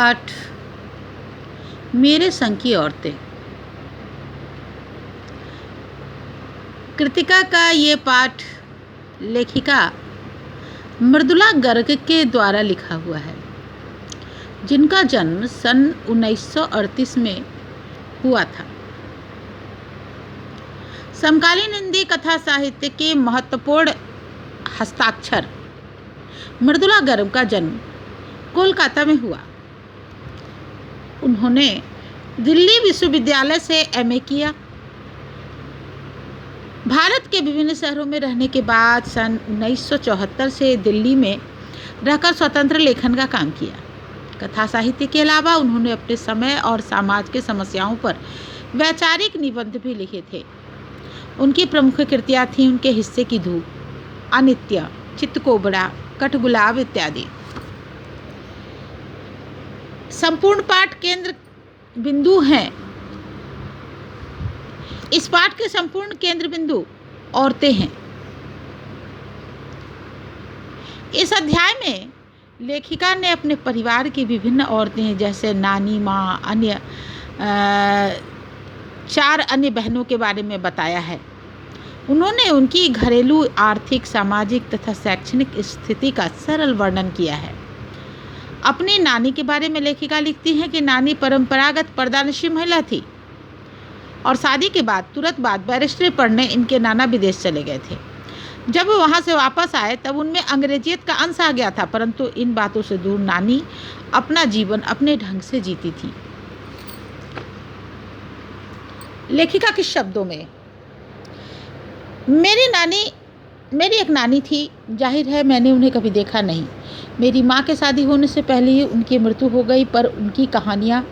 पाठ मेरे संग की औरतें। कृतिका का ये पाठ लेखिका मृदुला गर्ग के द्वारा लिखा हुआ है, जिनका जन्म सन 1938 में हुआ था। समकालीन हिंदी कथा साहित्य के महत्वपूर्ण हस्ताक्षर मृदुला गर्ग का जन्म कोलकाता में हुआ। उन्होंने दिल्ली विश्वविद्यालय से एमए किया। भारत के विभिन्न शहरों में रहने के बाद सन 1974 से दिल्ली में रहकर स्वतंत्र लेखन का काम किया। कथा साहित्य के अलावा उन्होंने अपने समय और समाज के समस्याओं पर वैचारिक निबंध भी लिखे थे। उनकी प्रमुख कृतियाँ थीं उनके हिस्से की धूप, अनित्य, चित्तकोबरा, कठगुलाब इत्यादि। संपूर्ण पाठ केंद्र बिंदु हैं। इस पाठ के संपूर्ण केंद्र बिंदु औरतें हैं। इस अध्याय में लेखिका ने अपने परिवार की विभिन्न औरतें जैसे नानी, माँ, अन्य 4 अन्य बहनों के बारे में बताया है। उन्होंने उनकी घरेलू, आर्थिक, सामाजिक तथा शैक्षणिक स्थिति का सरल वर्णन किया है। अपनी नानी के बारे में लेखिका लिखती हैं कि नानी परंपरागत पर्दानशी महिला थी और शादी के तुरंत बाद बैरिस्ट्री पढ़ने इनके नाना विदेश चले गए थे। जब वो वहाँ से वापस आए तब उनमें अंग्रेजियत का अंश आ गया था, परंतु इन बातों से दूर नानी अपना जीवन अपने ढंग से जीती थी। लेखिका के शब्दों में, मेरी एक नानी थी। जाहिर है मैंने उन्हें कभी देखा नहीं। मेरी माँ के शादी होने से पहले ही उनकी मृत्यु हो गई, पर उनकी कहानियाँ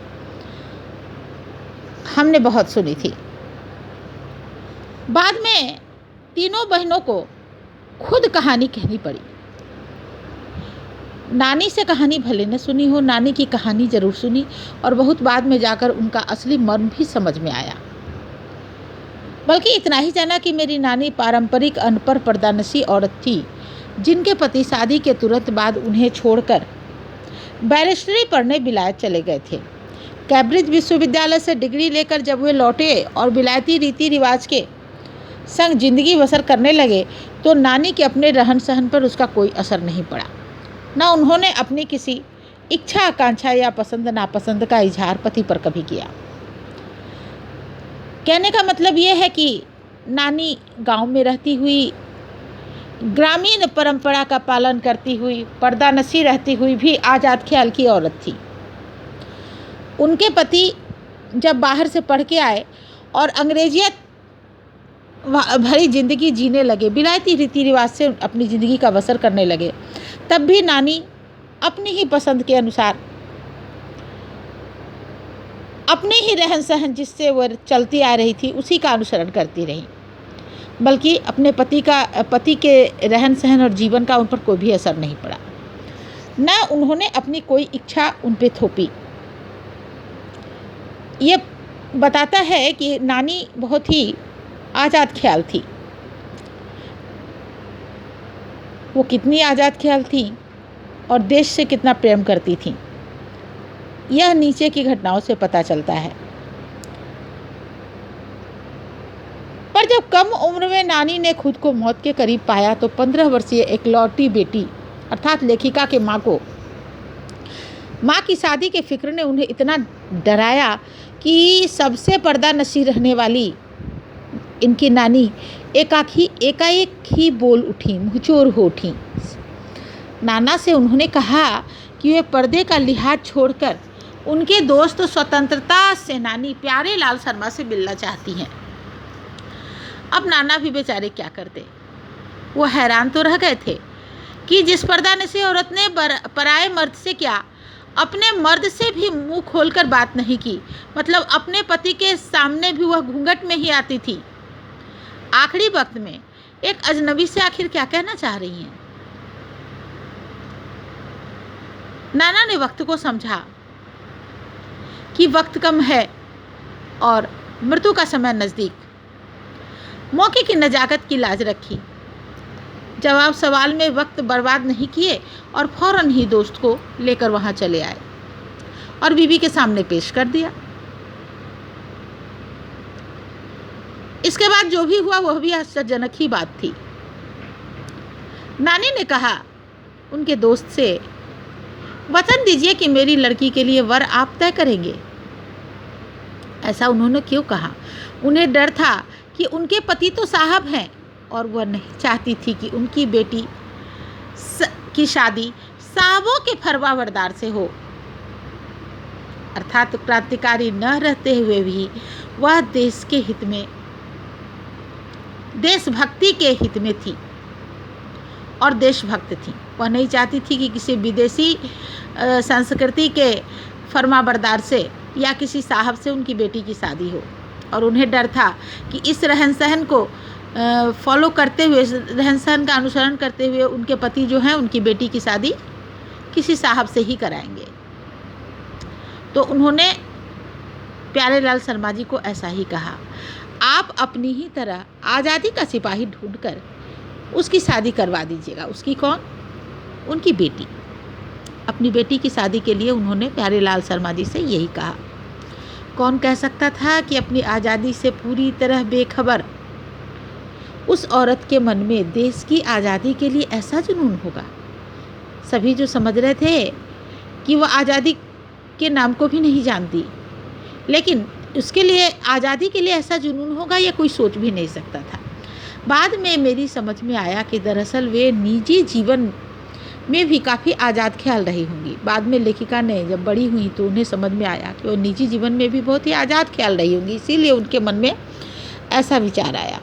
हमने बहुत सुनी थी। बाद में तीनों बहनों को खुद कहानी कहनी पड़ी। नानी से कहानी भले न सुनी हो, नानी की कहानी जरूर सुनी और बहुत बाद में जाकर उनका असली मर्म भी समझ में आया। बल्कि इतना ही जाना कि मेरी नानी पारंपरिक अनपढ़ पर्दानशी औरत थी, जिनके पति शादी के तुरंत बाद उन्हें छोड़कर बैरिस्ट्री पढ़ने विलायत चले गए थे। कैम्ब्रिज विश्वविद्यालय से डिग्री लेकर जब वे लौटे और विलायती रीति रिवाज के संग जिंदगी बसर करने लगे तो नानी के अपने रहन सहन पर उसका कोई असर नहीं पड़ा। न उन्होंने अपनी किसी इच्छा, आकांक्षा या पसंद नापसंद का इजहार पति पर कभी किया। कहने का मतलब यह है कि नानी गांव में रहती हुई, ग्रामीण परंपरा का पालन करती हुई, पर्दानशी रहती हुई भी आज़ाद ख्याल की औरत थी। उनके पति जब बाहर से पढ़ के आए और अंग्रेजियत भरी ज़िंदगी जीने लगे, विलायती रीति रिवाज से अपनी ज़िंदगी का बसर करने लगे, तब भी नानी अपनी ही पसंद के अनुसार, अपने ही रहन सहन जिससे वह चलती आ रही थी उसी का अनुसरण करती रही। बल्कि अपने पति के रहन सहन और जीवन का उन पर कोई भी असर नहीं पड़ा। न उन्होंने अपनी कोई इच्छा उन पे थोपी। ये बताता है कि नानी बहुत ही आज़ाद ख्याल थी। वो कितनी आज़ाद ख्याल थी और देश से कितना प्रेम करती थी, यह नीचे की घटनाओं से पता चलता है। पर जब कम उम्र में नानी ने खुद को मौत के करीब पाया तो 15 वर्षीय एकलौती बेटी अर्थात लेखिका के माँ की शादी के फिक्र ने उन्हें इतना डराया कि सबसे पर्दानशी रहने वाली इनकी नानी एकाएक ही बोल उठी, मुँहचोर हो उठी। नाना से उन्होंने कहा कि वे पर्दे का लिहाज छोड़कर उनके दोस्त स्वतंत्रता सेनानी प्यारे लाल शर्मा से मिलना चाहती हैं। अब नाना भी बेचारे क्या करते। वो हैरान तो रह गए थे कि जिस पर्दानशी औरत ने पराए मर्द से क्या, अपने मर्द से भी मुंह खोलकर बात नहीं की, मतलब अपने पति के सामने भी वह घूंघट में ही आती थी, आखिरी वक्त में एक अजनबी से आखिर क्या कहना चाह रही हैं। नाना ने वक्त को समझा कि वक्त कम है और मृत्यु का समय नज़दीक। मौके की नजाकत की लाज रखी, जवाब सवाल में वक्त बर्बाद नहीं किए और फौरन ही दोस्त को लेकर वहाँ चले आए। और बीवी के सामने पेश कर दिया। इसके बाद जो भी हुआ वह भी आश्चर्यजनक ही बात थी। नानी ने कहा उनके दोस्त से, वचन दीजिए कि मेरी लड़की के लिए वर आप तय करेंगे। ऐसा उन्होंने क्यों कहा? उन्हें डर था कि उनके पति तो साहब हैं और वह नहीं चाहती थी कि उनकी बेटी की शादी साहबों के फरमाबरदार से हो। अर्थात क्रांतिकारी न रहते हुए भी वह देश के हित में, देशभक्ति के हित में थी और देशभक्त थी। वह नहीं चाहती थी कि किसी विदेशी संस्कृति के फरमाबरदार से या किसी साहब से उनकी बेटी की शादी हो। और उन्हें डर था कि इस रहन सहन को फॉलो करते हुए, रहन सहन का अनुसरण करते हुए उनके पति जो हैं उनकी बेटी की शादी किसी साहब से ही कराएंगे। तो उन्होंने प्यारेलाल शर्मा जी को ऐसा ही कहा, आप अपनी ही तरह आज़ादी का सिपाही ढूंढकर उसकी शादी करवा दीजिएगा। उसकी कौन? उनकी बेटी। अपनी बेटी की शादी के लिए उन्होंने प्यारेलाल शर्मा जी से यही कहा। कौन कह सकता था कि अपनी आज़ादी से पूरी तरह बेखबर उस औरत के मन में देश की आज़ादी के लिए ऐसा जुनून होगा। सभी जो समझ रहे थे कि वह आज़ादी के नाम को भी नहीं जानती, लेकिन उसके लिए, आज़ादी के लिए ऐसा जुनून होगा यह कोई सोच भी नहीं सकता था। बाद में मेरी समझ में आया कि दरअसल वे निजी जीवन में भी काफ़ी आज़ाद ख्याल रही होंगी। बाद में लेखिका ने जब बड़ी हुई तो उन्हें समझ में आया कि वो निजी जीवन में भी बहुत ही आज़ाद ख्याल रही होंगी, इसीलिए उनके मन में ऐसा विचार आया।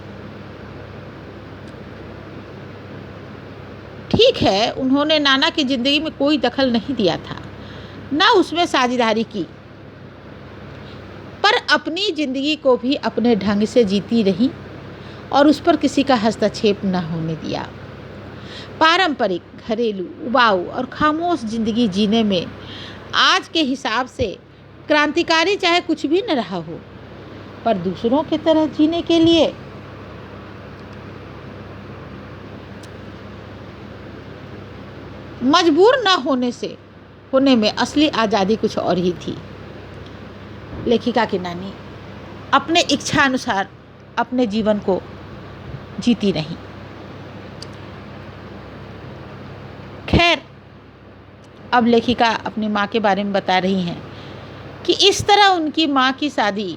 ठीक है, उन्होंने नाना की ज़िंदगी में कोई दखल नहीं दिया था, ना उसमें साझेदारी की, पर अपनी ज़िंदगी को भी अपने ढंग से जीती रही और उस पर किसी का हस्तक्षेप न होने दिया। पारंपरिक, घरेलू, उबाऊ और खामोश ज़िंदगी जीने में आज के हिसाब से क्रांतिकारी चाहे कुछ भी न रहा हो, पर दूसरों की तरह जीने के लिए मजबूर न होने में असली आज़ादी कुछ और ही थी। लेखिका की नानी अपने इच्छा अनुसार अपने जीवन को जीती रही। खैर, अब लेखिका अपनी माँ के बारे में बता रही हैं कि इस तरह उनकी माँ की शादी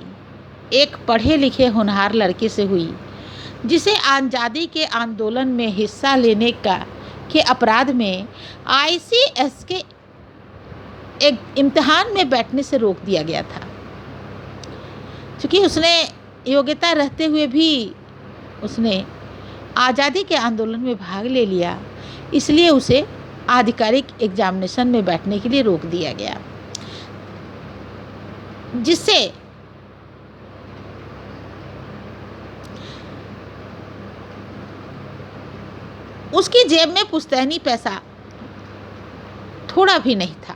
एक पढ़े लिखे होनहार लड़के से हुई, जिसे आज़ादी के आंदोलन में हिस्सा लेने के अपराध में ICS के एक इम्तिहान में बैठने से रोक दिया गया था। क्योंकि उसने योग्यता रहते हुए भी उसने आज़ादी के आंदोलन में भाग ले लिया, इसलिए उसे आधिकारिक एग्जामिनेशन में बैठने के लिए रोक दिया गया, जिससे उसकी जेब में पुश्तैनी पैसा थोड़ा भी नहीं था,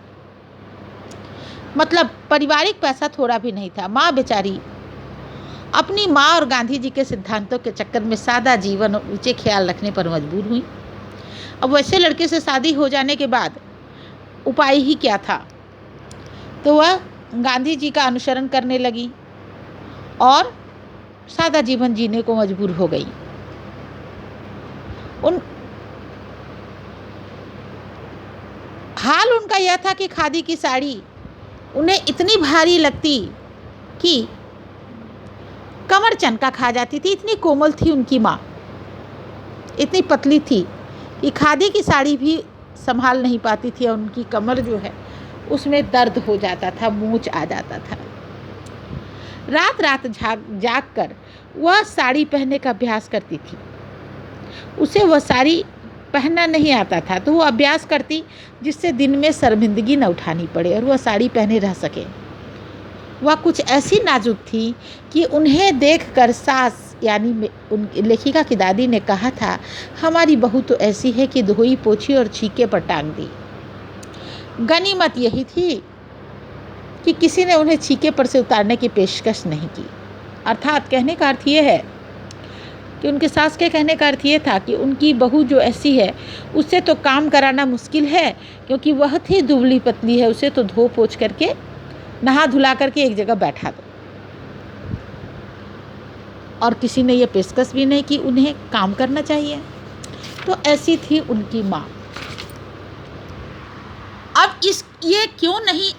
मतलब पारिवारिक पैसा थोड़ा भी नहीं था। माँ बेचारी अपनी माँ और गांधी जी के सिद्धांतों के चक्कर में सादा जीवन और ऊंचे ख्याल रखने पर मजबूर हुई। अब वैसे लड़के से शादी हो जाने के बाद उपाय ही क्या था? तो वह गांधी जी का अनुसरण करने लगी और सादा जीवन जीने को मजबूर हो गई। हाल उनका यह था कि खादी की साड़ी उन्हें इतनी भारी लगती कि कमर चनका खा जाती थी। इतनी कोमल थी उनकी माँ, इतनी पतली थी कि खादी की साड़ी भी संभाल नहीं पाती थी और उनकी कमर जो है उसमें दर्द हो जाता था, मूंछ आ जाता था। रात रात जाग कर वह साड़ी पहनने का अभ्यास करती थी। उसे वह साड़ी पहनना नहीं आता था, तो वो अभ्यास करती जिससे दिन में शर्मिंदगी न उठानी पड़े और वह साड़ी पहने रह सके। वह कुछ ऐसी नाजुक थी कि उन्हें देखकर सास यानी लेखिका की दादी ने कहा था, हमारी बहू तो ऐसी है कि धोई पोछी और छीके पर टांग दी। गनीमत यही थी कि किसी ने उन्हें छीके पर से उतारने की पेशकश नहीं की। अर्थात कहने का अर्थ ये है कि उनके सास के कहने का अर्थ ये था कि उनकी बहू जो ऐसी है उससे तो काम कराना मुश्किल है, क्योंकि वह थी दुबली पतली है, उसे तो धो पोछ करके नहा धुला करके एक जगह बैठा दो। और किसी ने ये पेशकश भी नहीं कि उन्हें काम करना चाहिए। तो ऐसी थी उनकी माँ। अब ये क्यों नहीं